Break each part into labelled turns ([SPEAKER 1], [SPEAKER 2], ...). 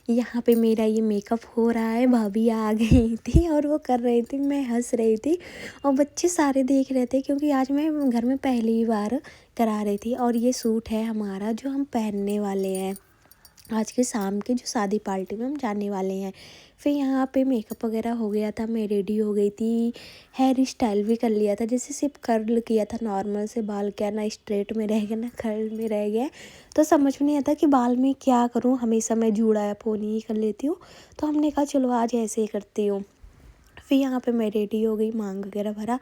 [SPEAKER 1] यहाँ पे मेरा ये मेकअप हो रहा है। भाभी आ गई थी और वो कर रही थी, मैं हंस रही थी और बच्चे सारे देख रहे थे क्योंकि आज मैं घर में पहली बार करा रही थी। और ये सूट है हमारा जो हम पहनने वाले हैं आज के शाम के जो शादी पार्टी में हम जाने वाले हैं। फिर यहाँ पे मेकअप वगैरह हो गया था, मैं रेडी हो गई थी, हेयर स्टाइल भी कर लिया था, जैसे सिर्फ कर्ल किया था नॉर्मल से, बाल क्या ना स्ट्रेट में रह गया ना कर्ल में रह गया। तो समझ में नहीं आता कि बाल में क्या करूँ, हमेशा मैं जूड़ा या पोनी ही कर लेती हूँ। तो हमने कहा चलो आज ऐसे ही करती हूँ। फिर यहाँ पे मैं रेडी हो गई, मांग वगैरह भरा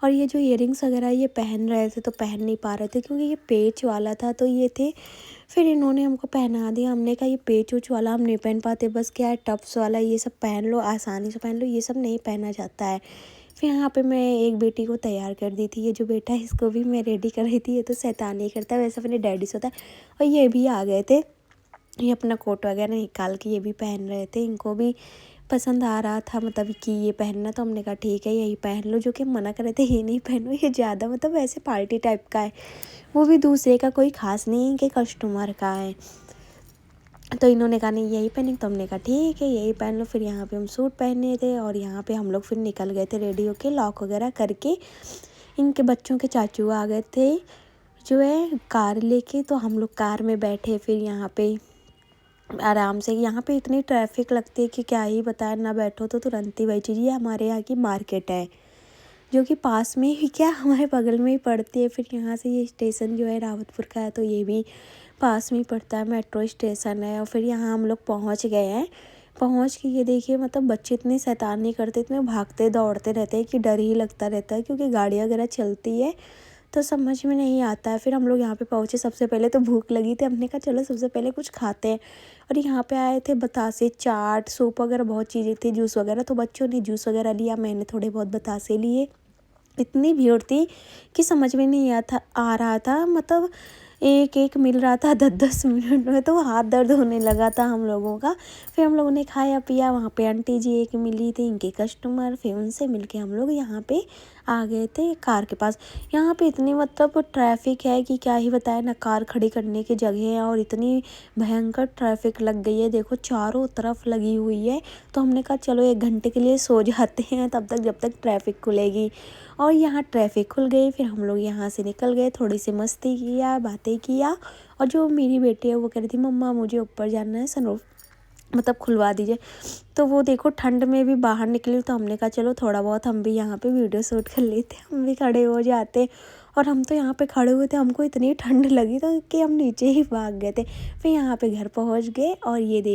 [SPEAKER 1] और ये जो इयरिंग्स वगैरह ये पहन रहे थे तो पहन नहीं पा रहे थे क्योंकि ये पेच वाला था तो ये थे। फिर इन्होंने हमको पहना दिया, हमने कहा ये पेच उच वाला हम नहीं पहन पाते, बस क्या है टप्स वाला ये सब पहन लो, आसानी से पहन लो, ये सब नहीं पहना जाता है। फिर यहाँ पे मैं एक बेटी को तैयार कर दी थी, ये जो बेटा है इसको भी मैं रेडी कर रही थी। ये तो शैतानी करता है, वैसे अपने डैडी से होता है। और ये भी आ गए थे, ये अपना कोट वगैरह निकाल के ये भी पहन रहे थे, इनको भी पसंद आ रहा था मतलब कि ये पहनना। तो हमने कहा ठीक है यही पहन लो, जो कि मना कर रहे थे ये नहीं पहनो, ये ज़्यादा मतलब ऐसे पार्टी टाइप का है, वो भी दूसरे का, कोई ख़ास नहीं है कि कस्टमर का है। तो इन्होंने कहा नहीं यही पहने, तो हमने कहा ठीक है यही पहन लो। फिर यहाँ पे हम सूट पहने थे और यहाँ पे हम लोग फिर निकल गए थे रेडी होके, लॉक वगैरह करके। इनके बच्चों के चाचू आ गए थे जो है कार लेके, तो हम लोग कार में बैठे। फिर यहाँ पे आराम से, यहाँ पे इतनी ट्रैफिक लगती है कि क्या ही बताएं, ना बैठो तो तुरंत ही वही चीज़। ये हमारे यहाँ की मार्केट है जो कि पास में ही क्या हमारे बगल में ही पड़ती है। फिर यहाँ से ये स्टेशन जो है रावतपुर का है तो ये भी पास में ही पड़ता है, मेट्रो स्टेशन है। और फिर यहाँ हम लोग पहुँच गए हैं। पहुँच के ये देखिए मतलब बच्चे इतने शैतानी करते, इतने भागते दौड़ते रहते हैं कि डर ही लगता रहता है क्योंकि गाड़ियाँ वगैरह चलती है तो समझ में नहीं आता है। फिर हम लोग यहाँ पे पहुँचे, सबसे पहले तो भूख लगी थी, हमने कहा चलो सबसे पहले कुछ खाते हैं। और यहाँ पे आए थे बतासे, चाट, सूप वगैरह बहुत चीज़ें थी, जूस वगैरह। तो बच्चों ने जूस वगैरह लिया, मैंने थोड़े बहुत बतासे लिए। इतनी भीड़ थी कि समझ में नहीं आ रहा था, मतलब एक एक मिल रहा था 10-10 मिनट में, तो हाथ दर्द होने लगा था हम लोगों का। फिर हम लोगों ने खाया पिया, वहाँ पे आंटी जी एक मिली थी, इनके कस्टमर, फिर उनसे मिलके हम लोग यहाँ पे आ गए थे कार के पास। यहाँ पे इतनी मतलब ट्रैफिक है कि क्या ही बताएं, ना कार खड़ी करने की जगह है और इतनी भयंकर ट्रैफिक लग गई है, देखो चारों तरफ लगी हुई है। तो हमने कहा चलो 1 घंटे के लिए सो जाते हैं तब तक, जब तक ट्रैफिक खुलेगी। और यहाँ ट्रैफिक खुल गई, फिर हम लोग यहाँ से निकल गए, थोड़ी सी मस्ती किया, बातें किया। और जो मेरी बेटी है वो कह रही थी मम्मा मुझे ऊपर जाना है, सनरूफ मतलब खुलवा दीजिए। तो वो देखो ठंड में भी बाहर निकली, तो हमने कहा चलो थोड़ा बहुत हम भी यहाँ पे वीडियो शूट कर लेते, हम भी खड़े हो जाते। और हम तो यहाँ पे खड़े हुए थे, हमको इतनी ठंड लगी तो कि हम नीचे ही भाग गए थे। फिर यहाँ पे घर पहुँच गए और ये देखो